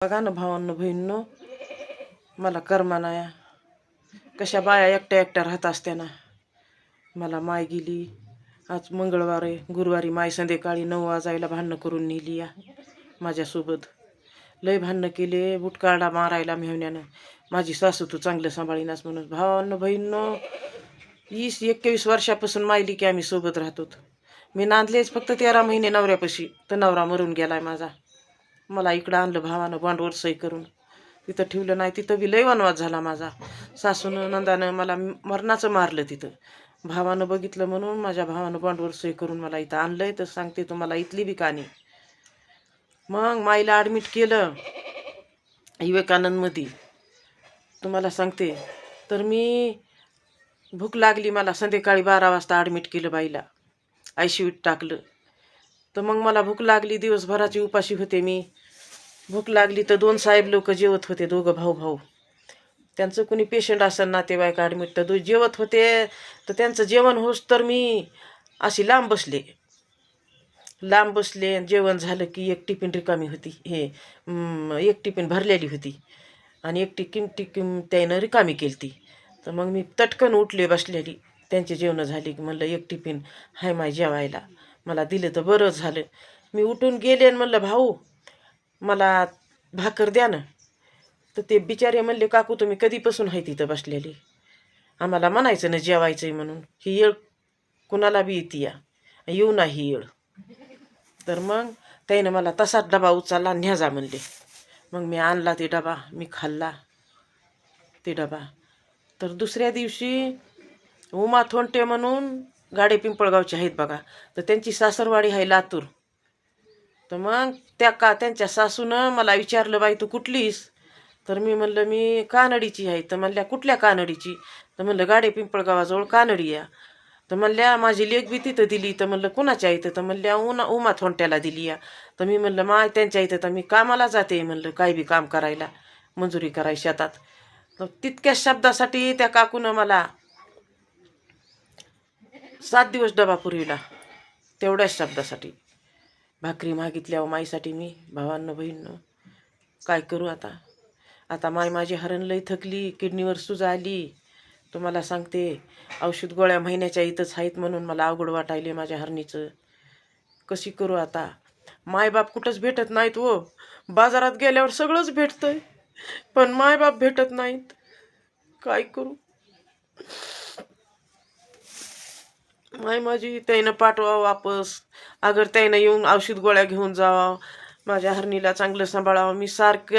बघा ना भावांनो बहिणींनो, मला करमाना कशा बाया एकट्या एकट्या राहत असत्या ना. मला माय गेली आज मंगळवार आहे, गुरुवारी माय संध्याकाळी 9 वाजायला भांडणं करून नेली या माझ्यासोबत. लय भांडणं केले, बुटकाडा मारायला मेहण्यानं. माझी सासू तू चांगलं सांभाळीनास म्हणून. भावांनो बहिणींनो, 20-21 वर्षापासून मायली की आम्ही सोबत राहतो. मी नांदलेच फक्त 13 महिने नवऱ्यापाशी, तर नवरा मरून गेलाय माझा. मला इकडं आणलं भावानं बांडवर सही करून, तिथं ठेवलं नाही. तिथं बी लय वनवाद झाला माझा. सासूनं नंदानं मला मरणाचं मारलं तिथं. भावानं बघितलं म्हणून माझ्या भावानं बांडवर सही करून मला इथं आणलंय. तर सांगते तुम्हाला इथली बी कहाणी. मग माईला ॲडमिट केलं विवेकानंदमध्ये. तुम्हाला सांगते तर मी भूक लागली मला, संध्याकाळी 12 वाजता ॲडमिट केलं बाईला, ICUत टाकलं. तर मग मला भूक लागली, दिवसभराची उपाशी होते मी. भूक लागली तर 2 साहेब लोक जेवत होते, दोघं भाऊ. त्यांचं कोणी पेशंट असेल नातेवाईक ॲडमिट तर जेवत होते. तर त्यांचं जेवण होस तर मी अशी लांब बसले. जेवण झालं की एक टिफिन रिकामी होती, एक टिफिन भरलेली होती आणि एक टिफिन त्यानं रिकामी केली. तर मग मी तटकन उठले बसलेली. त्यांचे जेवणं झाली की म्हणलं एक टिफिन हाय माय जेवायला, मला दिलं तर बरं झालं. मी उठून गेले आणि म्हणलं भाऊ मला भाकर द्या ना. तर ते बिचारे म्हणले काकू तुम्ही कधीपासून आहे तिथं बसलेली, आम्हाला म्हणायचं ना जेवायचं आहे म्हणून. ही येळ कुणाला बी येते या, येऊ ना ही येळ. तर मग त्यानं मला तसाच डबा उचलला, न्या जा म्हणले. मग मी आणला ते डबा, मी खाल्ला ते डबा. तर दुसऱ्या दिवशी उमा थोंटे म्हणून गाडे पिंपळगावचे आहेत बघा, तर त्यांची सासरवाडी आहे लातूर. तर मग त्यांच्या सासूनं मला विचारलं बाई तू कुठलीस. तर मी म्हणलं मी कानडीची आहे. तर म्हणल्या कुठल्या कानडीची. तर म्हणलं गाडे पिंपळगावाजवळ कानडी या. तर म्हणल्या माझी लेक बी तिथं दिली. तर म्हणलं कुणाच्या इथं. तर म्हणल्या उमा थोंट्याला दिली या. तर मी म्हणलं माय त्यांच्या इथं. तर मी कामाला जाते म्हणलं, काय बी काम करायला, मंजुरी कराय शेतात. तर तितक्याच शब्दासाठी त्या काकूनं मला 7 दिवस डबा पुरविला, तेवढ्याच शब्दासाठी. भाकरी मागितल्या माईसाठी मी. भावांनो बहिणींनो, काय करू आता माय माझी हरण लई थकली, किडनीवर सूज आली. तुम्हाला सांगते औषध गोळ्या महिन्याच्या इथंच आहेत म्हणून मला अवघड वाटायले माझ्या हरणीचं. कशी करू आता. मायबाप कुठंच भेटत नाहीत हो. बाजारात गेल्यावर सगळंच भेटतंय, पण मायबाप भेटत नाहीत. काय करू. माय माझी त्यानं पाठवा वापस, अगर त्यानं येऊन औषध गोळ्या घेऊन जावा, माझ्या हरणीला चांगलं सांभाळावं. मी सारखं